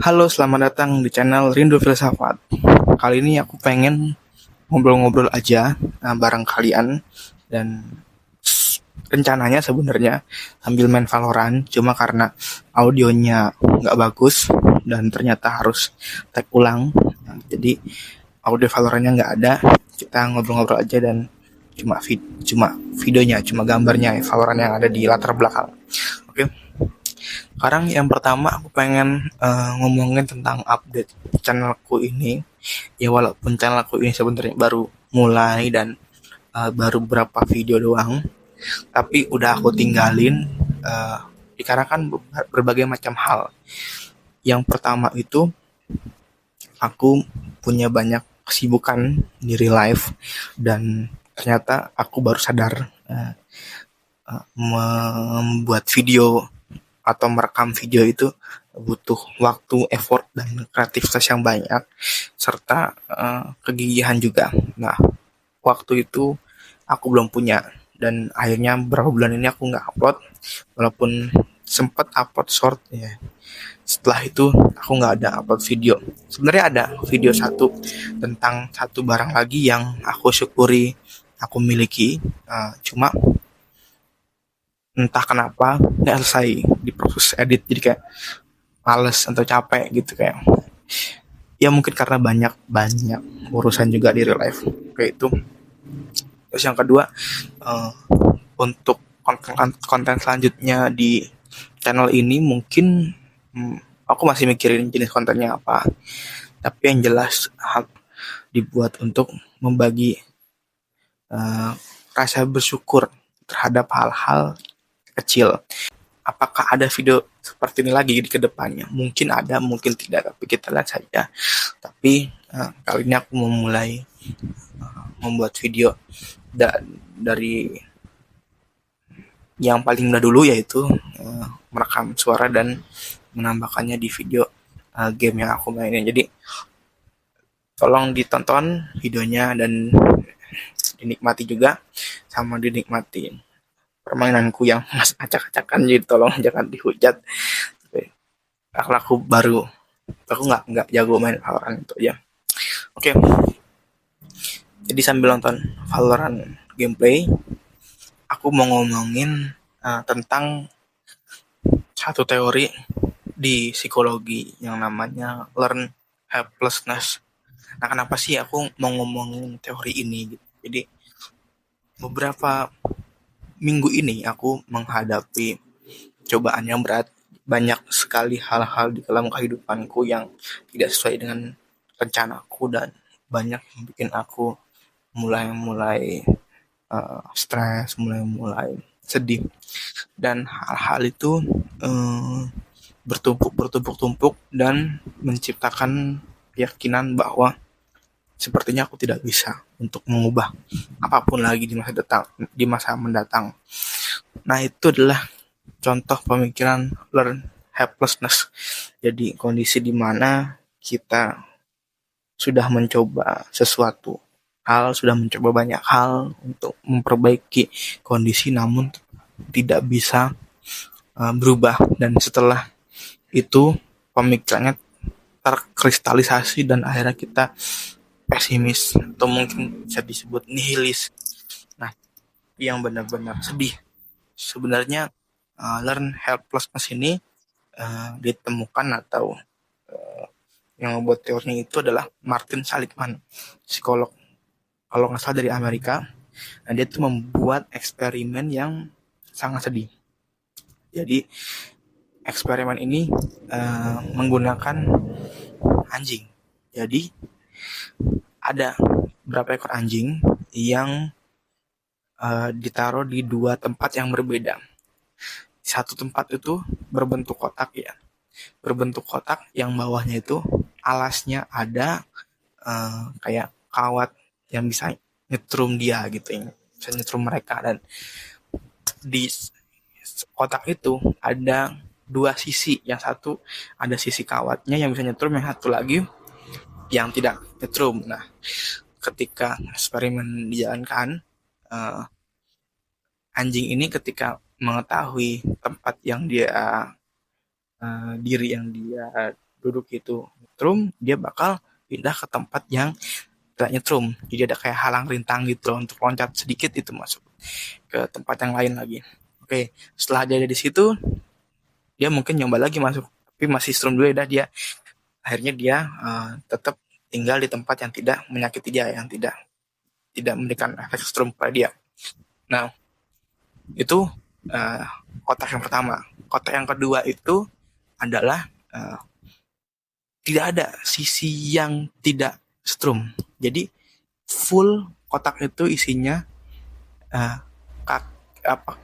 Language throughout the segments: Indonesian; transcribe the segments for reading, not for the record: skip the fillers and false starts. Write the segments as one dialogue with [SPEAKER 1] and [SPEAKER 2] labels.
[SPEAKER 1] Halo, selamat datang di channel Rindu Filsafat. Kali ini aku pengen ngobrol-ngobrol aja bareng kalian dan rencananya sebenarnya sambil main Valorant, cuma karena audionya nggak bagus dan ternyata harus tag ulang, jadi audio Valorantnya nggak ada. Kita ngobrol-ngobrol aja dan cuma videonya, cuma gambarnya Valorant yang ada di latar belakang. Oke. Sekarang yang pertama aku pengen ngomongin tentang update channelku ini. Ya walaupun channelku ini sebenarnya baru mulai dan baru beberapa video doang, tapi udah aku tinggalin dikarenakan berbagai macam hal. Yang pertama itu aku punya banyak kesibukan di real life dan ternyata aku baru sadar membuat video atau merekam video itu butuh waktu, effort, dan kreativitas yang banyak, serta kegigihan juga. Nah, waktu itu aku belum punya, dan akhirnya beberapa bulan ini aku nggak upload, walaupun sempat upload short ya. Setelah itu aku nggak ada upload video. Sebenarnya ada video satu tentang satu barang lagi yang aku syukuri aku miliki, cuma entah kenapa nggak selesai di proses edit, jadi kayak males atau capek gitu, kayak ya mungkin karena banyak banyak urusan juga di real life kayak itu. Terus yang kedua, uh, untuk konten selanjutnya di channel ini mungkin aku masih mikirin jenis kontennya apa, tapi yang jelas dibuat untuk membagi uh, rasa bersyukur terhadap hal-hal kecil. Apakah ada video seperti ini lagi di kedepannya? Mungkin ada, mungkin tidak, tapi kita lihat saja. Tapi kali ini aku memulai membuat video dari yang paling mudah dulu, yaitu merekam suara dan menambahkannya di video game yang aku mainin. Jadi tolong ditonton videonya dan dinikmati juga, sama dinikmati permainanku yang mas acak-acakan, jadi tolong jangan dihujat. Aku baru, aku nggak jago main Valorant itu ya. Oke, jadi sambil nonton Valorant gameplay, aku mau ngomongin tentang satu teori di psikologi yang namanya learn helplessness. Nah, kenapa sih aku mau ngomongin teori ini? Jadi beberapa minggu ini aku menghadapi cobaan yang berat. Banyak sekali hal-hal di dalam kehidupanku yang tidak sesuai dengan rencanaku, dan banyak yang bikin aku mulai-mulai stres, mulai-mulai sedih. Dan hal-hal itu bertumpuk-tumpuk dan menciptakan keyakinan bahwa sepertinya aku tidak bisa untuk mengubah apapun lagi di masa mendatang. Nah, itu adalah contoh pemikiran learn helplessness. Jadi kondisi di mana kita sudah mencoba sesuatu hal, sudah mencoba banyak hal untuk memperbaiki kondisi, namun tidak bisa berubah. Dan setelah itu pemikirannya terkristalisasi dan akhirnya kita pesimis, atau mungkin bisa disebut nihilis. Nah, yang benar-benar sedih sebenarnya. Learn helplessness ini ditemukan, atau yang membuat teorinya itu adalah Martin Seligman, psikolog kalau nggak salah dari Amerika. Nah, dia tuh membuat eksperimen yang sangat sedih. Jadi eksperimen ini menggunakan anjing. Jadi ada berapa ekor anjing yang ditaruh di dua tempat yang berbeda. Satu tempat itu berbentuk kotak ya, berbentuk kotak yang bawahnya itu alasnya ada kayak kawat yang bisa nyetrum dia gitu, yang bisa nyetrum mereka. Dan di kotak itu ada dua sisi, yang satu ada sisi kawatnya yang bisa nyetrum, yang satu lagi yang tidak nyetrum. Nah, ketika eksperimen dijalankan, uh, anjing ini ketika mengetahui tempat yang dia diri yang dia duduk itu nyetrum, dia bakal pindah ke tempat yang tidak nyetrum. Jadi ada kayak halang rintang gitu loh, untuk loncat sedikit itu masuk ke tempat yang lain lagi. Oke, setelah dia ada di situ, dia mungkin nyoba lagi masuk, tapi masih strum dulu ya dia. Akhirnya dia tetap tinggal di tempat yang tidak menyakiti dia, yang tidak memberikan efek strum pada dia. Nah, itu uh, kotak yang pertama. Kotak yang kedua itu adalah tidak ada sisi yang tidak strum. Jadi full kotak itu isinya uh,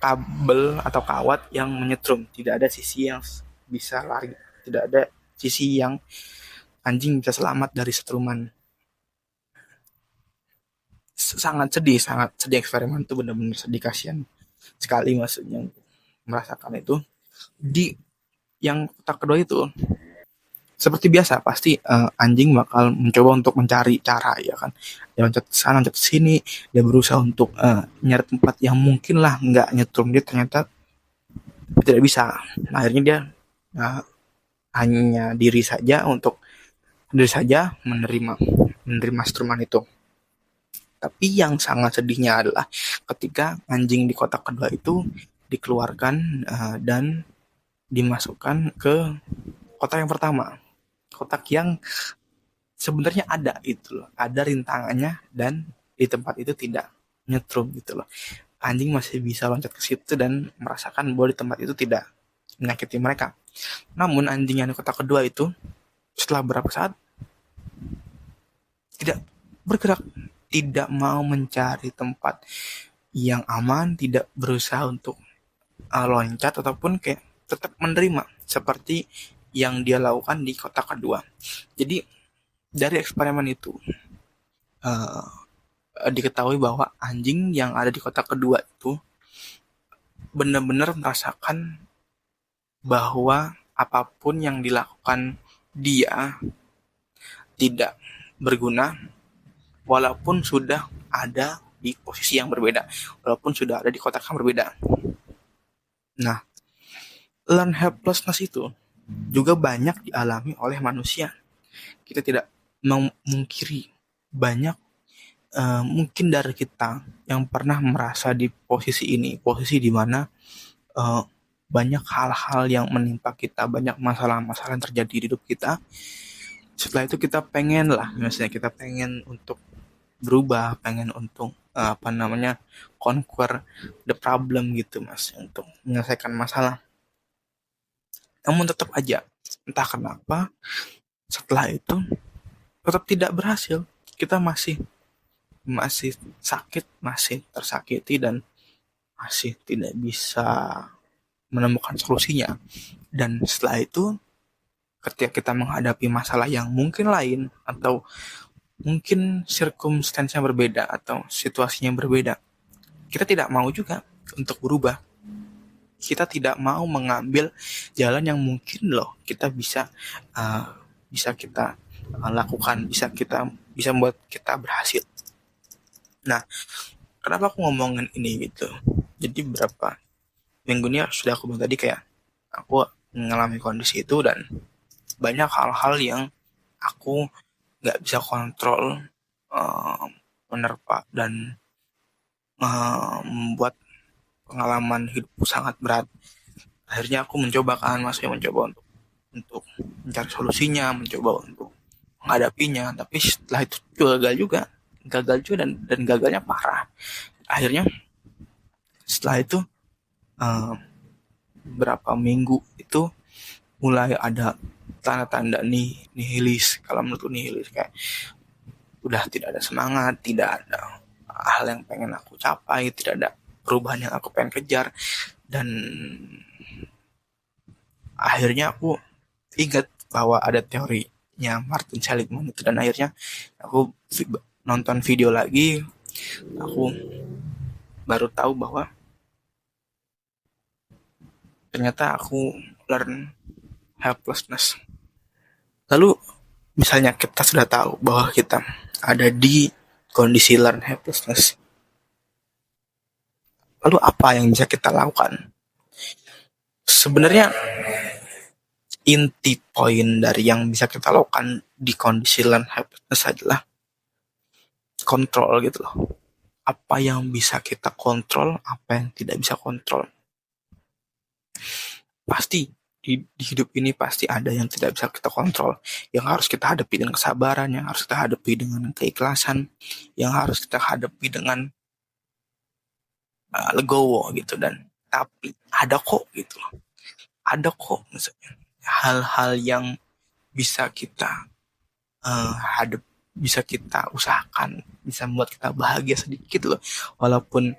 [SPEAKER 1] kabel atau kawat yang menyetrum. Tidak ada sisi yang bisa lari. Tidak ada sisi yang anjing bisa selamat dari setruman. Sangat sedih eksperimen itu, benar-benar sedih, kasihan sekali maksudnya merasakan itu. Di yang kotak kedua itu seperti biasa pasti anjing bakal mencoba untuk mencari cara, ya kan, dia loncat sana loncat sini, dia berusaha untuk nyari tempat yang mungkin lah nggak nyetrum, dia ternyata tidak bisa. Nah, akhirnya dia hanya diri saja menerima struman itu. Tapi yang sangat sedihnya adalah ketika anjing di kotak kedua itu dikeluarkan dan dimasukkan ke kotak yang pertama, kotak yang sebenarnya ada itu loh, ada rintangannya, dan di tempat itu tidak nyetrum gitu loh. Anjing masih bisa loncat ke situ dan merasakan bahwa di tempat itu tidak menyakiti mereka. Namun anjing yang di kotak kedua itu setelah beberapa saat tidak bergerak, tidak mau mencari tempat yang aman, tidak berusaha untuk loncat ataupun kayak tetap menerima seperti yang dia lakukan di kotak kedua. Jadi dari eksperimen itu diketahui bahwa anjing yang ada di kotak kedua itu benar-benar merasakan bahwa apapun yang dilakukan dia tidak berguna, walaupun sudah ada di posisi yang berbeda, walaupun sudah ada di kotak yang berbeda. Nah, learn helplessness itu juga banyak dialami oleh manusia. Kita tidak memungkiri banyak mungkin dari kita yang pernah merasa di posisi ini, posisi di mana banyak hal-hal yang menimpa kita, banyak masalah-masalah yang terjadi di hidup kita. Setelah itu kita pengen lah, misalnya kita pengen untuk berubah, pengen untuk conquer the problem gitu mas, untuk menyelesaikan masalah. Namun tetap aja, entah kenapa setelah itu tetap tidak berhasil. Kita masih sakit, masih tersakiti, dan masih tidak bisa menemukan solusinya. Dan setelah itu ketika kita menghadapi masalah yang mungkin lain, atau mungkin circumstance yang berbeda, atau situasinya yang berbeda, kita tidak mau juga untuk berubah. Kita tidak mau mengambil jalan yang mungkin loh kita bisa kita lakukan, bisa membuat kita berhasil. Nah, kenapa aku ngomongin ini gitu? Jadi berapa minggu ini sudah aku bilang tadi, kayak aku mengalami kondisi itu, dan banyak hal-hal yang aku nggak bisa kontrol menerpa dan membuat pengalaman hidupku sangat berat. Akhirnya aku mencoba untuk mencari solusinya, mencoba untuk menghadapinya, tapi setelah itu gagal juga dan gagalnya parah. Akhirnya setelah itu berapa minggu itu mulai ada tanda-tanda nihilis. Kalau menurutku nihilis, kayak udah tidak ada semangat, tidak ada hal yang pengen aku capai, tidak ada perubahan yang aku pengen kejar. Dan akhirnya aku ingat bahwa ada teorinya Martin Seligman itu, dan akhirnya aku nonton video lagi, aku baru tahu bahwa ternyata aku learn helplessness. Lalu misalnya kita sudah tahu bahwa kita ada di kondisi learn helplessness, lalu apa yang bisa kita lakukan? Sebenarnya inti poin dari yang bisa kita lakukan di kondisi learn helplessness adalah kontrol gitu loh. Apa yang bisa kita kontrol, apa yang tidak bisa kontrol. Pasti di hidup ini pasti ada yang tidak bisa kita kontrol, yang harus kita hadapi dengan kesabaran, yang harus kita hadapi dengan keikhlasan, yang harus kita hadapi dengan legowo gitu. Dan tapi ada kok gitu loh, ada kok misalnya hal-hal yang bisa kita hadap, bisa kita usahakan, bisa membuat kita bahagia sedikit loh. Walaupun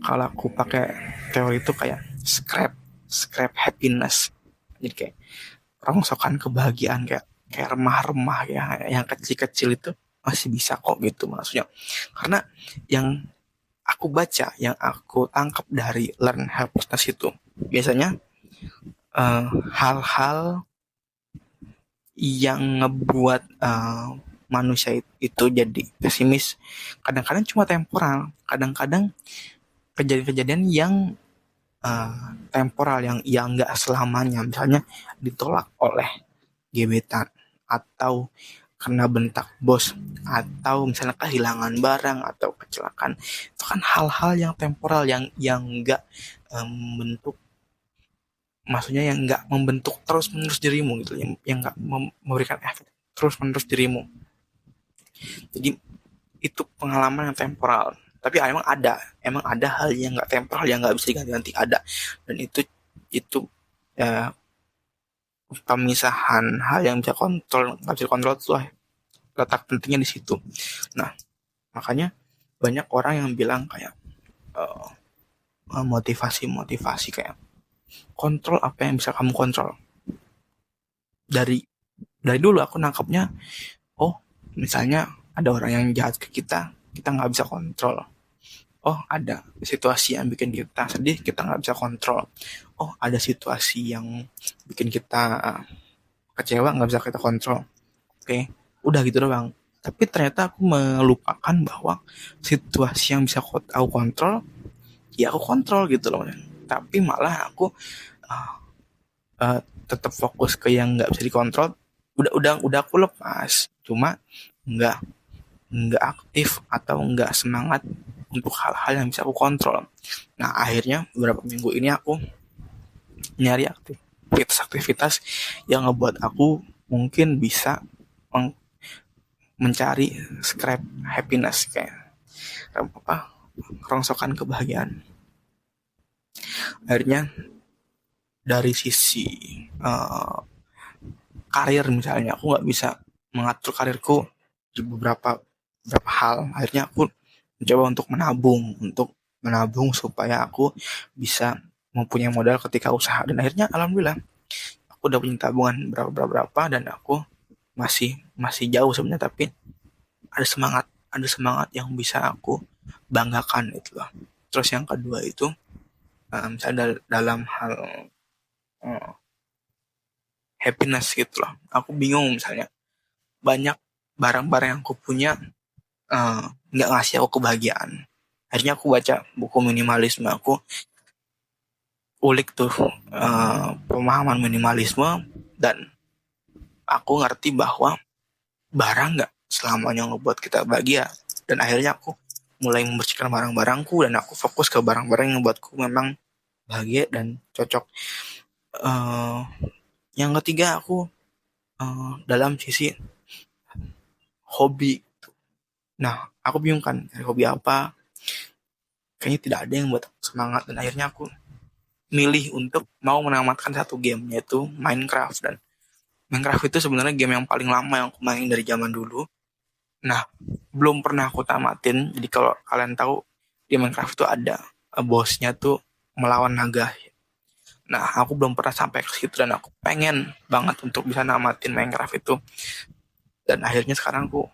[SPEAKER 1] kalau aku pakai teori itu kayak scrap happiness, jadi kayak rongsokan kebahagiaan, kayak remah-remah ya, yang kecil-kecil itu masih bisa kok gitu maksudnya. Karena yang aku baca, yang aku tangkap dari learn helplessness itu biasanya hal-hal yang ngebuat manusia itu jadi pesimis kadang-kadang cuma temporal, kadang-kadang kejadian-kejadian yang temporal, yang nggak selamanya, misalnya ditolak oleh gebetan, atau kena bentak bos, atau misalnya kehilangan barang atau kecelakaan. Itu kan hal-hal yang temporal, yang nggak membentuk, maksudnya yang nggak membentuk terus menerus dirimu gitu, yang nggak memberikan efek terus menerus dirimu. Jadi itu pengalaman yang temporal. Tapi emang ada hal yang nggak temporal, yang nggak bisa diganti-ganti, ada. Dan itu ya, pemisahan hal yang bisa kontrol nggak bisa kontrol itu lah letak pentingnya di situ. Nah, makanya banyak orang yang bilang kayak motivasi kayak kontrol apa yang bisa kamu kontrol. Dari dulu aku nangkapnya, oh misalnya ada orang yang jahat ke kita nggak bisa kontrol. Oh ada situasi yang bikin kita sedih, kita nggak bisa kontrol. Oh ada situasi yang bikin kita kecewa, nggak bisa kita kontrol. Oke, udah gitu doang. Tapi ternyata aku melupakan bahwa situasi yang bisa aku kontrol, ya aku kontrol gitu loh. Tapi malah aku tetap fokus ke yang nggak bisa dikontrol. Udah aku lepas, cuma nggak aktif atau nggak semangat untuk hal-hal yang bisa aku kontrol. Nah akhirnya beberapa minggu ini aku nyari aktivitas yang ngebuat aku mungkin bisa mencari scrap happiness, kayak rongsokan kebahagiaan. Akhirnya dari sisi karir misalnya, aku nggak bisa mengatur karirku di beberapa hal. Akhirnya aku mencoba untuk menabung supaya aku bisa mempunyai modal ketika usaha. Dan akhirnya alhamdulillah aku udah punya tabungan berapa dan aku masih jauh sebenarnya, tapi ada semangat yang bisa aku banggakan itu loh. Terus yang kedua itu misalnya dalam hal happiness gitu loh, aku bingung misalnya banyak barang-barang yang aku punya nggak ngasih aku kebahagiaan. Akhirnya aku baca buku minimalisme, aku ulik tuh pemahaman minimalisme, dan aku ngerti bahwa barang nggak selamanya ngebuat kita bahagia. Dan akhirnya aku mulai membersihkan barang-barangku, dan aku fokus ke barang-barang yang ngebuatku memang bahagia dan cocok. Yang ketiga aku dalam sisi hobi. Nah aku bingung kan, hobi apa, kayaknya tidak ada yang buat semangat. Dan akhirnya aku milih untuk mau menamatkan satu game, yaitu Minecraft. Dan Minecraft itu sebenarnya game yang paling lama yang aku main dari zaman dulu. Nah belum pernah aku tamatin. Jadi kalau kalian tahu, di Minecraft itu ada bosnya tuh melawan naga. Nah aku belum pernah sampai ke situ, dan aku pengen banget untuk bisa namatin Minecraft itu. Dan akhirnya sekarang aku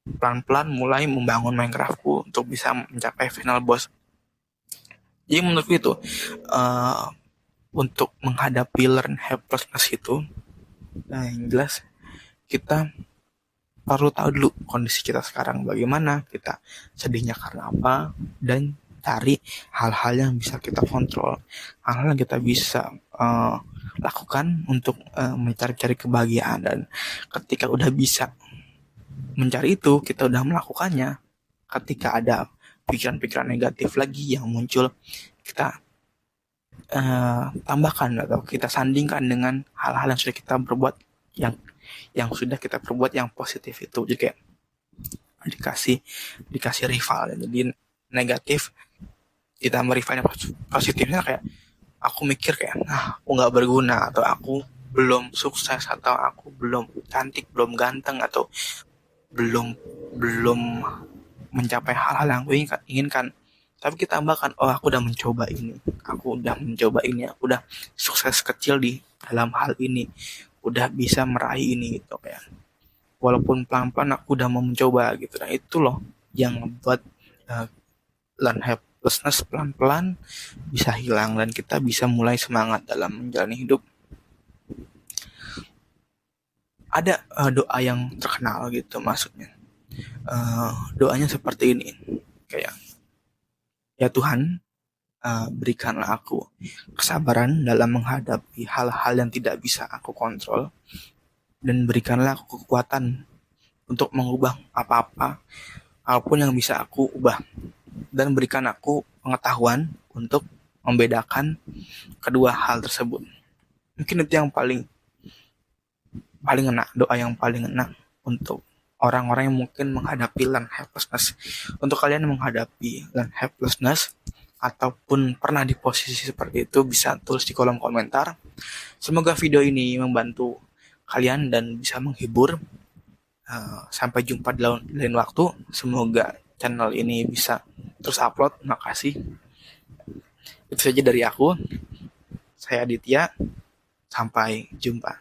[SPEAKER 1] pelan-pelan mulai membangun Minecraftku untuk bisa mencapai final boss. Jadi menurutku itu untuk menghadapi learn helplessness itu, nah yang jelas kita perlu tahu dulu kondisi kita sekarang bagaimana, kita sedihnya karena apa, dan cari hal-hal yang bisa kita kontrol, hal-hal yang kita bisa lakukan untuk mencari-cari kebahagiaan. Dan ketika udah bisa mencari itu, kita udah melakukannya, ketika ada pikiran-pikiran negatif lagi yang muncul, kita tambahkan atau kita sandingkan dengan hal-hal yang sudah kita perbuat, yang sudah kita perbuat yang positif itu. Jadi kayak dikasih rival. Jadi negatif kita rivalnya positifnya, kayak aku mikir kayak aku nggak berguna, atau aku belum sukses, atau aku belum cantik, belum ganteng, atau belum mencapai hal-hal yang aku inginkan. Tapi kita tambahkan, aku udah mencoba ini, aku udah sukses kecil di dalam hal ini, udah bisa meraih ini gitu ya. Walaupun pelan-pelan aku udah mau mencoba gitu. Nah itu loh yang membuat learn helplessness pelan-pelan bisa hilang, dan kita bisa mulai semangat dalam menjalani hidup. Ada doa yang terkenal gitu, maksudnya doanya seperti ini, kayak, ya Tuhan, berikanlah aku kesabaran dalam menghadapi hal-hal yang tidak bisa aku kontrol, dan berikanlah aku kekuatan untuk mengubah apa-apa, apapun yang bisa aku ubah, dan berikan aku pengetahuan untuk membedakan kedua hal tersebut. Mungkin itu yang paling enak, doa yang paling enak untuk orang-orang yang mungkin menghadapi learn helplessness. Untuk kalian yang menghadapi learn helplessness ataupun pernah di posisi seperti itu, bisa tulis di kolom komentar. Semoga video ini membantu kalian dan bisa menghibur. Sampai jumpa di lain waktu. Semoga channel ini bisa terus upload. Makasih. Itu saja dari aku. Saya Aditya. Sampai jumpa.